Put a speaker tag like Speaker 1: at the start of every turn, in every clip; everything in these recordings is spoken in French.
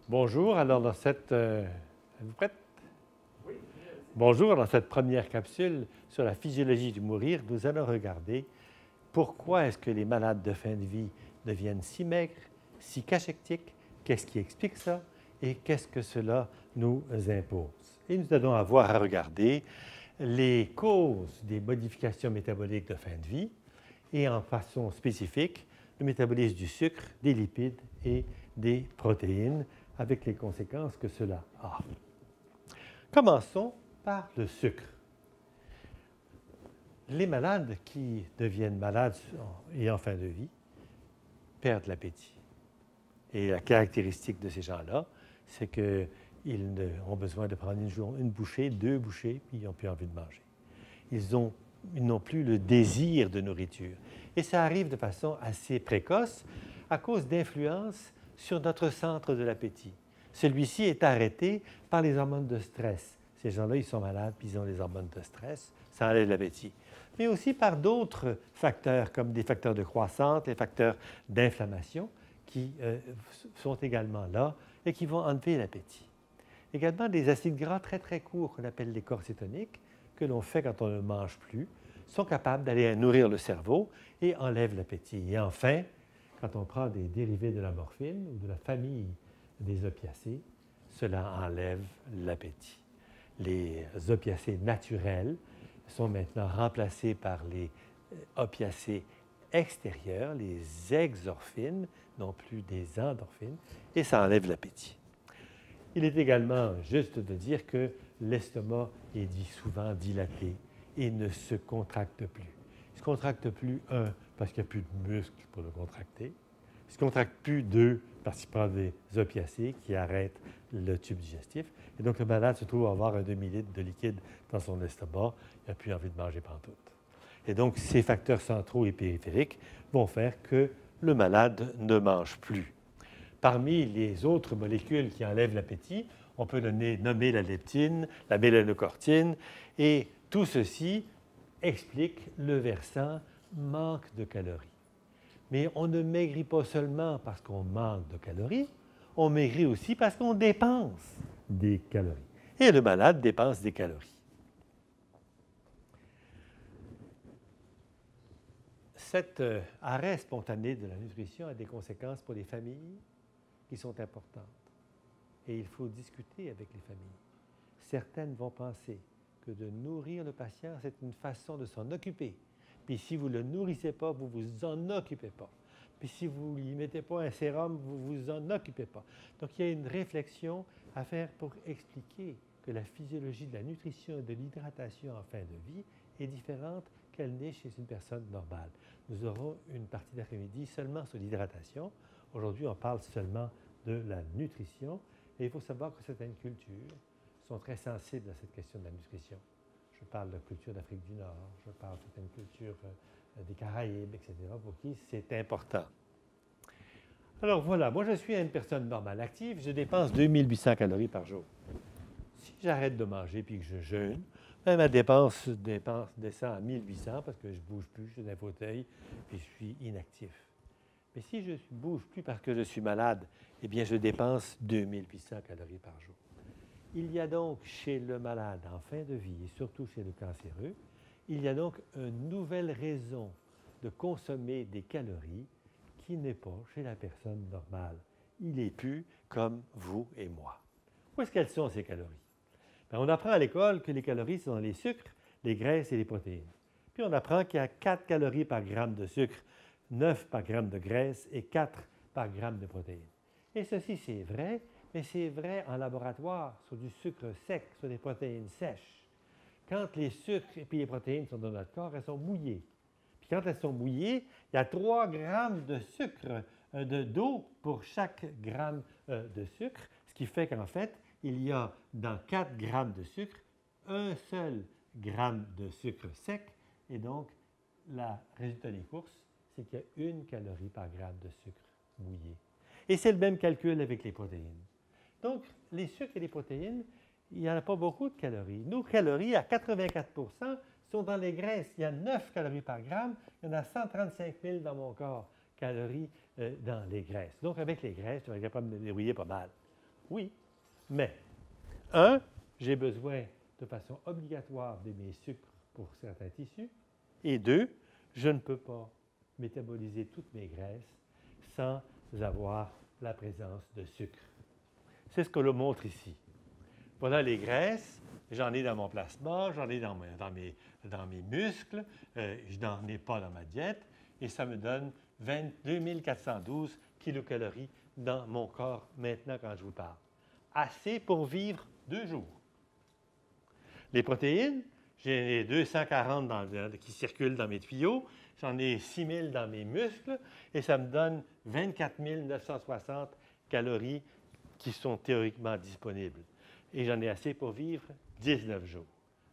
Speaker 1: Bonjour, alors êtes-vous prête? Oui. Bonjour, dans cette première capsule sur la physiologie du mourir, nous allons regarder pourquoi est-ce que les malades de fin de vie deviennent si maigres, si cachectiques, qu'est-ce qui explique ça et qu'est-ce que cela nous impose. Et nous allons avoir à regarder les causes des modifications métaboliques de fin de vie et en façon spécifique le métabolisme du sucre, des lipides et des protéines, avec les conséquences que cela a. Commençons par le sucre. Les malades qui deviennent malades et en fin de vie perdent l'appétit. Et la caractéristique de ces gens-là, c'est qu'ils ont besoin de prendre une bouchée, deux bouchées, puis ils n'ont plus envie de manger. Ils n'ont plus le désir de nourriture. Et ça arrive de façon assez précoce à cause d'influences sur notre centre de l'appétit. Celui-ci est arrêté par les hormones de stress. Ces gens-là, ils sont malades, puis ils ont des hormones de stress, ça enlève l'appétit. Mais aussi par d'autres facteurs, comme des facteurs de croissance, les facteurs d'inflammation, qui sont également là et qui vont enlever l'appétit. Également des acides gras très, très courts qu'on appelle les corps cétoniques, que l'on fait quand on ne mange plus, sont capables d'aller nourrir le cerveau et enlèvent l'appétit. Et enfin, quand on prend des dérivés de la morphine ou de la famille des opiacés, cela enlève l'appétit. Les opiacés naturels sont maintenant remplacés par les opiacés extérieurs, les exorphines, non plus des endorphines, et ça enlève l'appétit. Il est également juste de dire que l'estomac est souvent dilaté et ne se contracte plus. Il ne se contracte plus, un, parce qu'il n'y a plus de muscles pour le contracter. Il ne se contracte plus, deux, parce qu'il prend des opiacés qui arrêtent le tube digestif. Et donc, le malade se trouve à avoir un demi-litre de liquide dans son estomac. Il n'a plus envie de manger pantoute. Et donc, ces facteurs centraux et périphériques vont faire que le malade ne mange plus. Parmi les autres molécules qui enlèvent l'appétit, on peut nommer la leptine, la mélanocortine, et tout ceci explique le versant manque de calories. Mais on ne maigrit pas seulement parce qu'on manque de calories, on maigrit aussi parce qu'on dépense des calories. Et le malade dépense des calories. Cet arrêt spontané de la nutrition a des conséquences pour les familles qui sont importantes. Et il faut discuter avec les familles. Certaines vont penser que de nourrir le patient, c'est une façon de s'en occuper. Puis si vous ne le nourrissez pas, vous ne vous en occupez pas. Puis si vous ne lui mettez pas un sérum, vous ne vous en occupez pas. Donc il y a une réflexion à faire pour expliquer que la physiologie de la nutrition et de l'hydratation en fin de vie est différente qu'elle n'est chez une personne normale. Nous aurons une partie d'après-midi seulement sur l'hydratation. Aujourd'hui, on parle seulement de la nutrition. Et il faut savoir que certaines cultures sont très sensibles à cette question de la nutrition. Je parle de la culture d'Afrique du Nord, je parle de certaines cultures des Caraïbes, etc., pour qui c'est important. Alors voilà, moi je suis une personne normale active, je dépense 2800 calories par jour. Si j'arrête de manger puis que je jeûne, ma dépense descend à 1800 parce que je ne bouge plus, je suis dans un fauteuil puis je suis inactif. Mais si je ne bouge plus parce que je suis malade, eh bien, je dépense 2800 calories par jour. Il y a donc chez le malade en fin de vie, et surtout chez le cancéreux, il y a donc une nouvelle raison de consommer des calories qui n'est pas chez la personne normale. Il est plus comme vous et moi. Où est-ce qu'elles sont, ces calories? Bien, on apprend à l'école que les calories sont dans les sucres, les graisses et les protéines. Puis on apprend qu'il y a 4 calories par gramme de sucre, 9 par gramme de graisse et 4 par gramme de protéines. Et ceci, c'est vrai, mais c'est vrai en laboratoire, sur du sucre sec, sur des protéines sèches. Quand les sucres et puis les protéines sont dans notre corps, elles sont mouillées. Puis quand elles sont mouillées, il y a 3 grammes de sucre, d'eau pour chaque gramme de sucre, ce qui fait qu'en fait, il y a dans 4 grammes de sucre, un seul gramme de sucre sec, et donc, le résultat des courses, c'est qu'il y a 1 calorie par gramme de sucre mouillé. Et c'est le même calcul avec les protéines. Donc, les sucres et les protéines, il n'y en a pas beaucoup de calories. Nos calories, à 84 sont dans les graisses. Il y a 9 calories par gramme. Il y en a 135 000 dans mon corps, calories dans les graisses. Donc, avec les graisses, je vais être capable de me débrouiller pas mal. Oui, mais, un, j'ai besoin de façon obligatoire de mes sucres pour certains tissus, et deux, je ne peux pas métaboliser toutes mes graisses sans avoir la présence de sucre. C'est ce que l'on montre ici. Voilà les graisses, j'en ai dans mon plasma, j'en ai dans mes muscles, je n'en ai pas dans ma diète, et ça me donne 22 412 kilocalories dans mon corps maintenant quand je vous parle. Assez pour vivre 2 jours. Les protéines, j'ai 240 qui circulent dans mes tuyaux, j'en ai 6000 dans mes muscles, et ça me donne 24 960 calories qui sont théoriquement disponibles. Et j'en ai assez pour vivre 19 jours.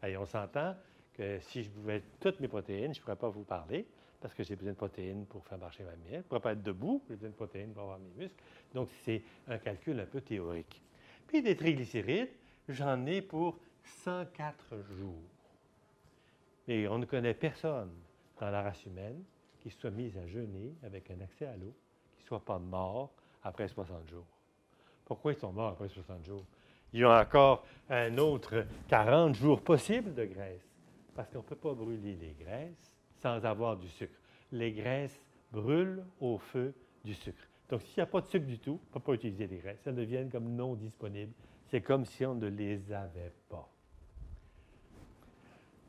Speaker 1: Et on s'entend que si je pouvais toutes mes protéines, je ne pourrais pas vous parler, parce que j'ai besoin de protéines pour faire marcher ma mienne. Je ne pourrais pas être debout, j'ai besoin de protéines pour avoir mes muscles. Donc, c'est un calcul un peu théorique. Puis des triglycérides, j'en ai pour 104 jours. Et on ne connaît personne dans la race humaine qui soit mise à jeûner avec un accès à l'eau, qui ne soit pas mort après 60 jours. Pourquoi ils sont morts après 60 jours? Ils ont encore un autre 40 jours possibles de graisse, parce qu'on ne peut pas brûler les graisses sans avoir du sucre. Les graisses brûlent au feu du sucre. Donc, s'il n'y a pas de sucre du tout, on ne peut pas utiliser les graisses. Elles deviennent comme non disponibles. C'est comme si on ne les avait pas.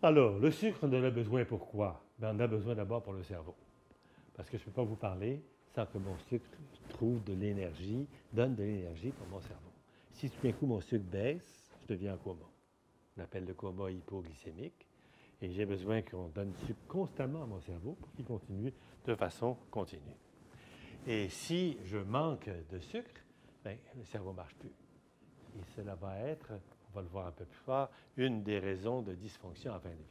Speaker 1: Alors, le sucre, on en a besoin pourquoi? On en a besoin d'abord pour le cerveau. Parce que je ne peux pas vous parler sans que mon sucre trouve de l'énergie, donne de l'énergie pour mon cerveau. Si tout d'un coup mon sucre baisse, je deviens en coma. On appelle le coma hypoglycémique. Et j'ai besoin qu'on donne du sucre constamment à mon cerveau pour qu'il continue de façon continue. Et si je manque de sucre, bien, le cerveau ne marche plus. Et cela va être, on va le voir un peu plus fort, une des raisons de dysfonction en fin de vie.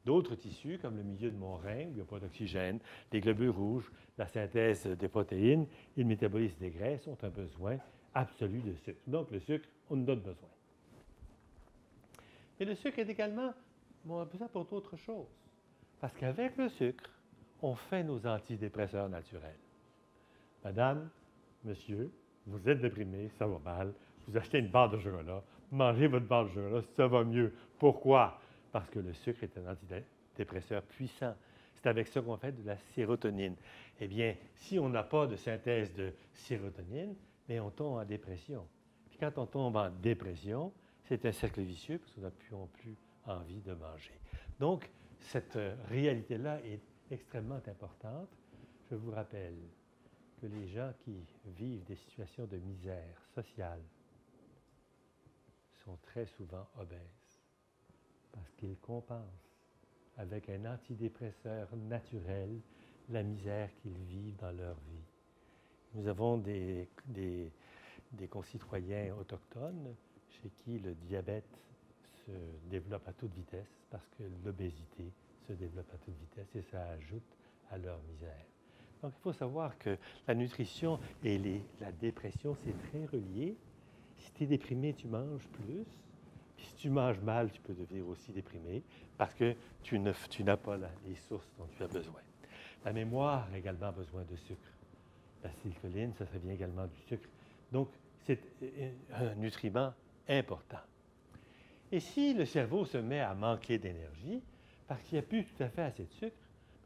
Speaker 1: D'autres tissus, comme le milieu de mon rein, où il n'y a pas d'oxygène, les globules rouges, la synthèse des protéines et le métabolisme des graisses ont un besoin absolu de sucre. Donc, le sucre, on en donne besoin. Et le sucre est également besoin pour d'autres choses. Parce qu'avec le sucre, on fait nos antidépresseurs naturels. Madame, monsieur, vous êtes déprimé, ça va mal, vous achetez une barre de chocolat, mangez votre barre de chocolat, ça va mieux. Pourquoi? Parce que le sucre est un antidépresseur puissant. C'est avec ça qu'on fait de la sérotonine. Eh bien, si on n'a pas de synthèse de sérotonine, bien, on tombe en dépression. Puis quand on tombe en dépression, c'est un cercle vicieux parce qu'on n'a plus envie de manger. Donc, cette réalité-là est extrêmement importante. Je vous rappelle que les gens qui vivent des situations de misère sociale sont très souvent obèses parce qu'ils compensent avec un antidépresseur naturel la misère qu'ils vivent dans leur vie. Nous avons des concitoyens autochtones chez qui le diabète se développe à toute vitesse parce que l'obésité se développe à toute vitesse et ça ajoute à leur misère. Donc, il faut savoir que la nutrition et la dépression, c'est très relié. Si tu es déprimé, tu manges plus. Puis si tu manges mal, tu peux devenir aussi déprimé parce que tu n'as pas les sources dont tu as besoin. La mémoire a également besoin de sucre. L'acétylcholine, ça vient également du sucre. Donc, c'est un nutriment important. Et si le cerveau se met à manquer d'énergie, parce qu'il n'y a plus tout à fait assez de sucre,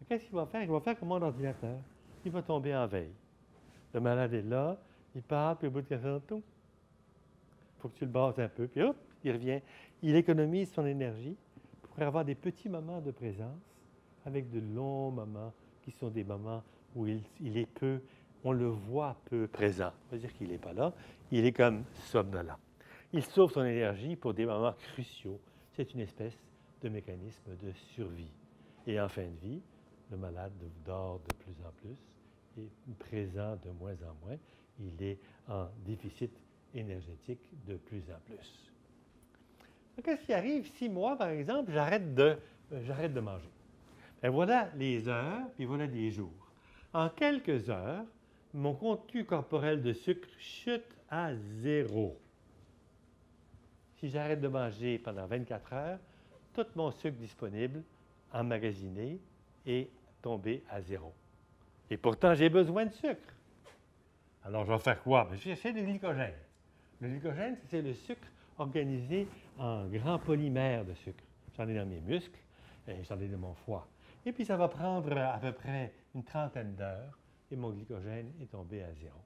Speaker 1: qu'est-ce qu'il va faire? Il va faire comme mon ordinateur. Il va tomber en veille. Le malade est là, il part, puis au bout de 40 ans, il faut que tu le bases un peu, puis hop, il revient. Il économise son énergie pour avoir des petits moments de présence avec de longs moments qui sont des moments où il est peu, on le voit peu présent. Ça veut dire qu'il n'est pas là, il est comme somnolent. Il sauve son énergie pour des moments cruciaux. C'est une espèce de mécanisme de survie. Et en fin de vie, le malade dort de plus en plus et présent de moins en moins. Il est en déficit énergétique de plus en plus. Qu'est-ce qui arrive si moi, par exemple, j'arrête de manger? Bien, voilà les heures, puis voilà les jours. En quelques heures, mon contenu corporel de sucre chute à 0. Si j'arrête de manger pendant 24 heures, tout mon sucre disponible, emmagasiné, est tombé à 0. Et pourtant, j'ai besoin de sucre. Alors, je vais faire quoi? Je vais chercher du glycogène. Le glycogène, c'est le sucre organisé en grands polymères de sucre. J'en ai dans mes muscles et j'en ai dans mon foie. Et puis, ça va prendre à peu près une trentaine d'heures et mon glycogène est tombé à zéro.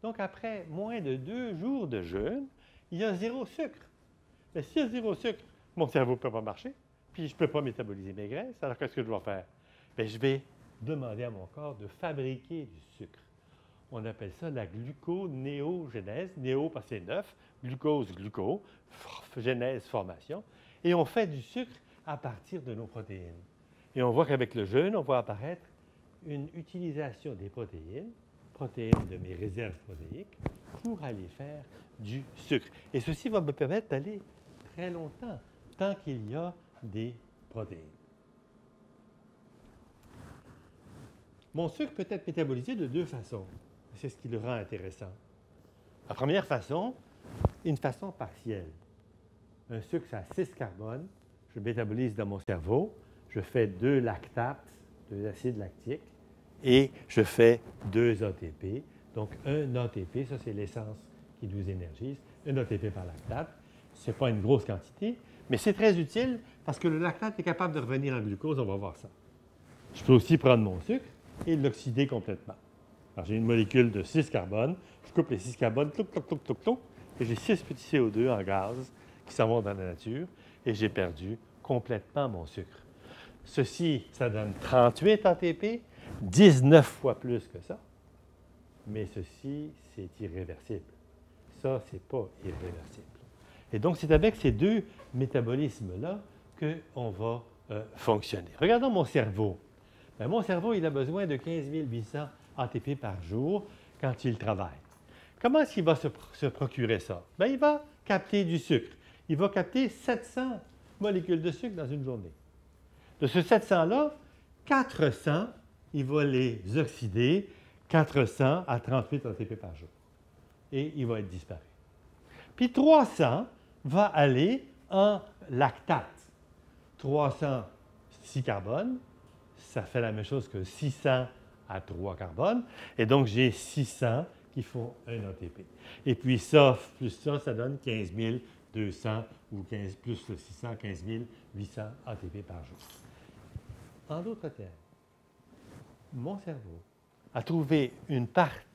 Speaker 1: Donc, après moins de 2 jours de jeûne, il y a zéro sucre. Mais s'il y a zéro sucre, mon cerveau ne peut pas marcher, puis je ne peux pas métaboliser mes graisses. Alors, qu'est-ce que je dois faire? Bien, je vais demander à mon corps de fabriquer du sucre. On appelle ça la gluconéogénèse. Néo parce que c'est neuf, glucose, gluco, genèse, formation. Et on fait du sucre à partir de nos protéines. Et on voit qu'avec le jeûne, on voit apparaître une utilisation des protéines de mes réserves protéiques, pour aller faire du sucre. Et ceci va me permettre d'aller très longtemps, tant qu'il y a des protéines. Mon sucre peut être métabolisé de 2 façons. C'est ce qui le rend intéressant. La première façon, une façon partielle. Un sucre, ça a 6 carbones. Je le métabolise dans mon cerveau. Je fais 2 lactates, 2 acides lactiques, et je fais 2 ATP. Donc, un ATP, ça c'est l'essence qui nous énergise. Un ATP par lactate. Ce n'est pas une grosse quantité, mais c'est très utile parce que le lactate est capable de revenir en glucose. On va voir ça. Je peux aussi prendre mon sucre et l'oxyder complètement. Alors, j'ai une molécule de 6 carbones. Je coupe les 6 carbones, clouc, clouc, clouc, clouc, clouc, et j'ai 6 petits CO2 en gaz qui s'en vont dans la nature et j'ai perdu complètement mon sucre. Ceci, ça donne 38 ATP, 19 fois plus que ça, mais ceci, c'est irréversible. Ça, ce n'est pas irréversible. Et donc, c'est avec ces 2 métabolismes-là qu'on va fonctionner. Regardons mon cerveau. Bien, mon cerveau, il a besoin de 15 800 ATP par jour quand il travaille. Comment est-ce qu'il va se procurer ça? Bien, il va capter du sucre. Il va capter 700 molécules de sucre dans une journée. De ce 700-là, 400, il va les oxyder, 400 à 38 ATP par jour. Et il va être disparu. Puis 300 va aller en lactate. 300, 6 carbones, ça fait la même chose que 600 à 3 carbones. Et donc, j'ai 600 qui font un ATP. Et puis ça, plus ça donne 15 200 ou 15, plus le 600, 15 800 ATP par jour. En d'autres termes, mon cerveau a trouvé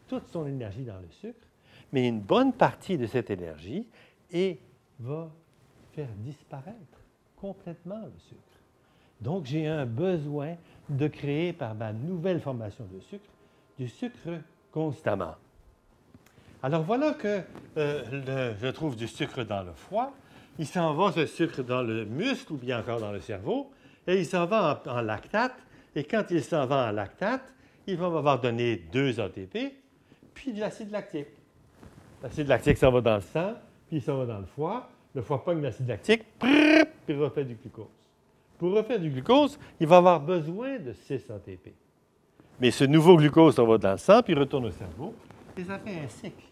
Speaker 1: toute son énergie dans le sucre, mais une bonne partie de cette énergie et va faire disparaître complètement le sucre. Donc, j'ai un besoin de créer par ma nouvelle formation de sucre, du sucre constamment. Alors, voilà que je trouve du sucre dans le foie. Il s'en va, ce sucre, dans le muscle ou bien encore dans le cerveau, et il s'en va en lactate. Et quand il s'en va en lactate, il va m'avoir donné 2 ATP, puis de l'acide lactique. L'acide lactique s'en va dans le sang, puis il s'en va dans le foie. Le foie pogne l'acide lactique, puis refait du glucose. Pour refaire du glucose, il va avoir besoin de 6 ATP. Mais ce nouveau glucose s'en va dans le sang, puis retourne au cerveau, et ça fait un cycle.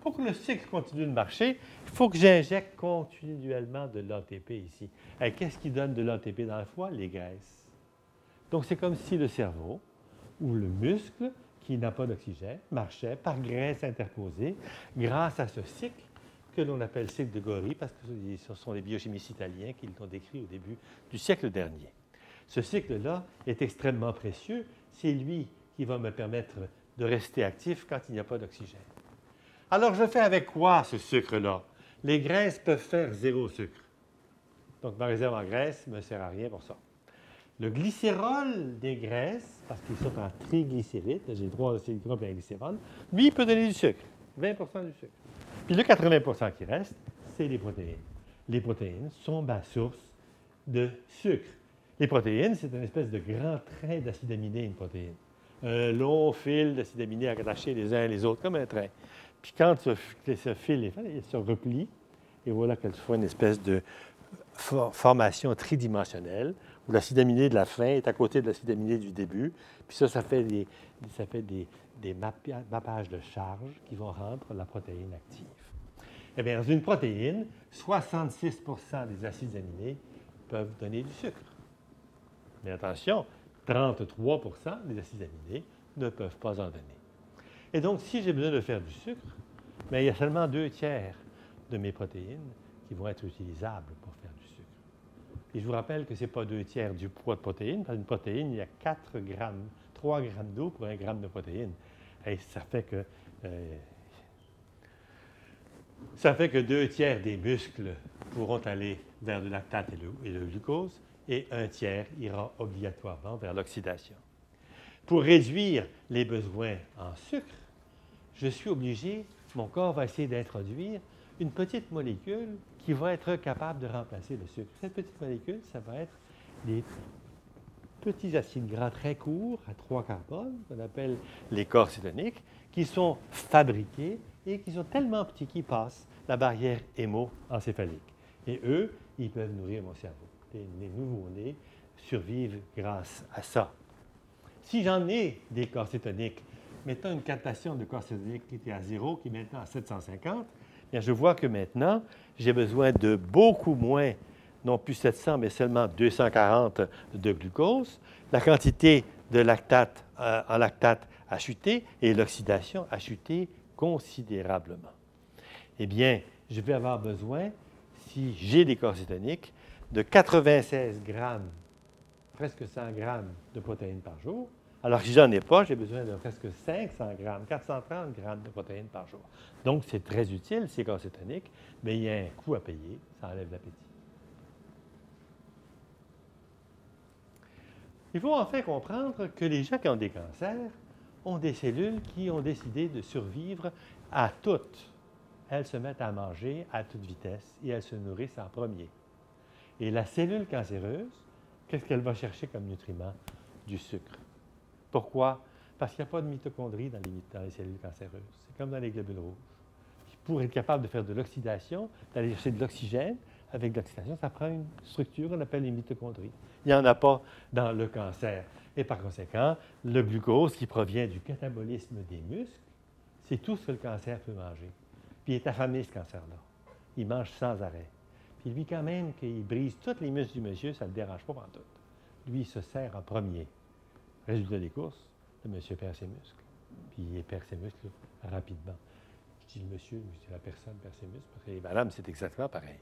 Speaker 1: Pour que le cycle continue de marcher, il faut que j'injecte continuellement de l'ATP ici. Et qu'est-ce qui donne de l'ATP dans le foie? Les graisses. Donc, c'est comme si le cerveau ou le muscle, qui n'a pas d'oxygène, marchait par graisse interposée grâce à ce cycle que l'on appelle cycle de Gori, parce que ce sont les biochimistes italiens qui l'ont décrit au début du siècle dernier. Ce cycle-là est extrêmement précieux. C'est lui qui va me permettre de rester actif quand il n'y a pas d'oxygène. Alors, je fais avec quoi ce sucre-là? Les graisses peuvent faire 0 sucre. Donc, ma réserve en graisse ne me sert à rien pour ça. Le glycérol des graisses, parce qu'ils sont en triglycérides, j'ai 3 acétylglycol et un glycérol, lui, il peut donner du sucre, 20 du sucre. Puis le 80 qui reste, c'est les protéines. Les protéines sont ma source de sucre. Les protéines, c'est une espèce de grand train d'acides aminés, une protéine. Un long fil d'acides aminés attachés les uns les autres, comme un train. Puis quand ce fil est fait, il se replie, et voilà qu'elle fait une espèce de formation tridimensionnelle, où l'acide aminé de la fin est à côté de l'acide aminé du début. Puis ça fait des mappages de charge qui vont rendre la protéine active. Eh bien, dans une protéine, 66 des acides aminés peuvent donner du sucre. Mais attention, 33 des acides aminés ne peuvent pas en donner. Et donc, si j'ai besoin de faire du sucre, mais il y a seulement 2/3 de mes protéines qui vont être utilisables pour faire du sucre. Et je vous rappelle que ce n'est pas 2/3 du poids de protéines, parce qu'une protéine, il y a 4 grammes, 3 grammes d'eau pour 1 gramme de protéines. Et ça fait que 2/3 des muscles pourront aller vers le lactate et le glucose, et 1/3 ira obligatoirement vers l'oxydation. Pour réduire les besoins en sucre, je suis obligé, mon corps va essayer d'introduire une petite molécule qui va être capable de remplacer le sucre. Cette petite molécule, ça va être des petits acides gras très courts, à 3 carbones, qu'on appelle les corps cétoniques, qui sont fabriqués et qui sont tellement petits qu'ils passent la barrière hémo-encéphalique. Et eux, ils peuvent nourrir mon cerveau. Les nouveau-nés survivent grâce à ça. Si j'en ai des corps cétoniques, mettons une captation de corps cétoniques qui était à 0, qui est maintenant à 750, bien, je vois que maintenant, j'ai besoin de beaucoup moins, non plus 700, mais seulement 240 de glucose. La quantité de lactate en lactate a chuté et l'oxydation a chuté considérablement. Eh bien, je vais avoir besoin, si j'ai des corps cétoniques, de 96 grammes, presque 100 grammes de protéines par jour. Alors que si je n'en ai pas, j'ai besoin de presque 500 grammes, 430 grammes de protéines par jour. Donc, c'est très utile, ces corps cétoniques, mais il y a un coût à payer, ça enlève l'appétit. Il faut enfin comprendre que les gens qui ont des cancers ont des cellules qui ont décidé de survivre à toutes. Elles se mettent à manger à toute vitesse et elles se nourrissent en premier. Et la cellule cancéreuse, qu'est-ce qu'elle va chercher comme nutriment? Du sucre. Pourquoi? Parce qu'il n'y a pas de mitochondries dans les cellules cancéreuses. C'est comme dans les globules rouges. Pour être capable de faire de l'oxydation, d'aller chercher de l'oxygène, avec l'oxydation, ça prend une structure qu'on appelle les mitochondries. Il n'y en a pas dans le cancer. Et par conséquent, le glucose qui provient du catabolisme des muscles, c'est tout ce que le cancer peut manger. Puis il est affamé, ce cancer-là. Il mange sans arrêt. Puis lui, quand même, qu'il brise tous les muscles du monsieur, ça ne le dérange pas pantoute. Lui, il se sert en premier. Résultat des courses, le monsieur perd ses muscles. Puis il perd ses muscles rapidement. Je dis le monsieur, je dis la personne perd ses muscles, parce que les madames, c'est exactement pareil.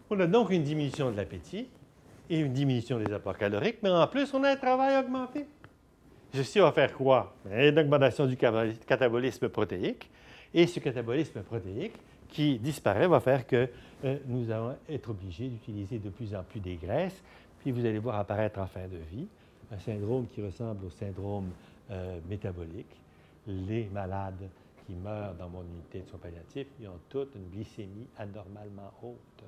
Speaker 1: On a donc une diminution de l'appétit et une diminution des apports caloriques, mais en plus, on a un travail augmenté. Ceci va faire quoi? Une augmentation du catabolisme protéique. Et ce catabolisme protéique qui disparaît va faire que nous allons être obligés d'utiliser de plus en plus des graisses. Puis vous allez voir apparaître en fin de vie un syndrome qui ressemble au syndrome métabolique. Les malades qui meurent dans mon unité de soins palliatifs, ils ont toutes une glycémie anormalement haute.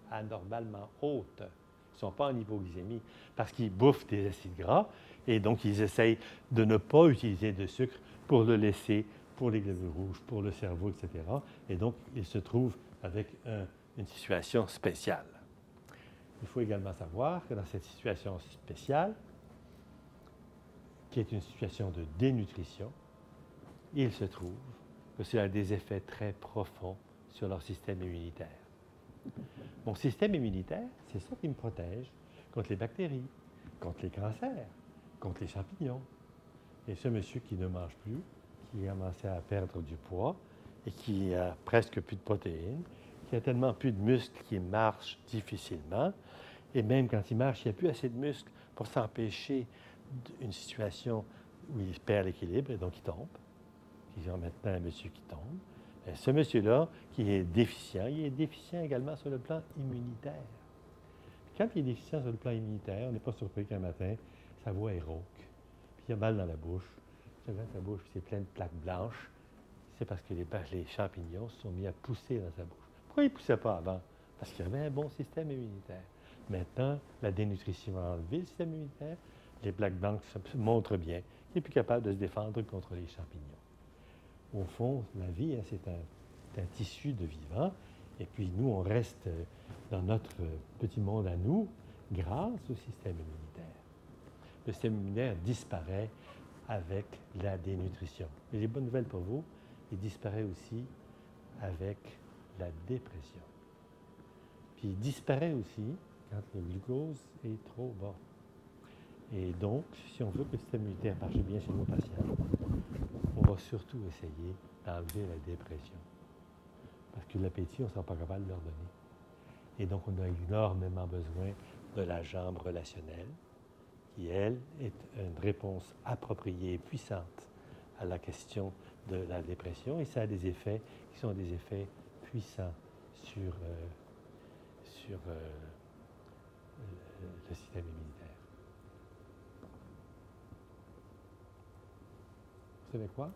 Speaker 1: Anormalement haute. Ils ne sont pas en hypoglycémie parce qu'ils bouffent des acides gras et donc ils essayent de ne pas utiliser de sucre pour le laisser pour les globules rouges, pour le cerveau, etc. Et donc, ils se trouvent avec une situation spéciale. Il faut également savoir que dans cette situation spéciale, qui est une situation de dénutrition, il se trouve que cela a des effets très profonds sur leur système immunitaire. Mon système immunitaire, c'est ça qui me protège contre les bactéries, contre les cancers, contre les champignons. Et ce monsieur qui ne mange plus, qui a commencé à perdre du poids et qui a presque plus de protéines, qui a tellement plus de muscles qu'il marche difficilement, et même quand il marche, il n'y a plus assez de muscles pour s'empêcher d'une situation où il perd l'équilibre et donc il tombe. Ils ont maintenant un monsieur qui tombe. Et ce monsieur-là, qui est déficient, il est déficient également sur le plan immunitaire. Puis quand il est déficient sur le plan immunitaire, on n'est pas surpris qu'un matin, sa voix est rauque, puis il a mal dans la bouche. Sa bouche, c'est plein de plaques blanches. C'est parce que les champignons se sont mis à pousser dans sa bouche. Pourquoi ils ne poussaient pas avant? Parce qu'il y avait un bon système immunitaire. Maintenant, la dénutrition a enlevé le système immunitaire. Les plaques blanches se montrent bien. Il n'est plus capable de se défendre contre les champignons. Au fond, la vie, hein, c'est un tissu de vivant. Et puis, nous, on reste dans notre petit monde à nous grâce au système immunitaire. Le système immunitaire disparaît avec la dénutrition. Et les bonnes nouvelles pour vous, il disparaît aussi avec la dépression. Puis il disparaît aussi quand le glucose est trop bas. Et donc, si on veut que le système immunitaire marche bien chez nos patients, on on va surtout essayer d'enlever la dépression. Parce que l'appétit, on ne sera pas capable de leur donner. Et donc, on a énormément besoin de la jambe relationnelle, qui, elle, est une réponse appropriée et puissante à la question de la dépression. Et ça a des effets qui sont des effets puissants sur le système immunitaire. Vous savez quoi?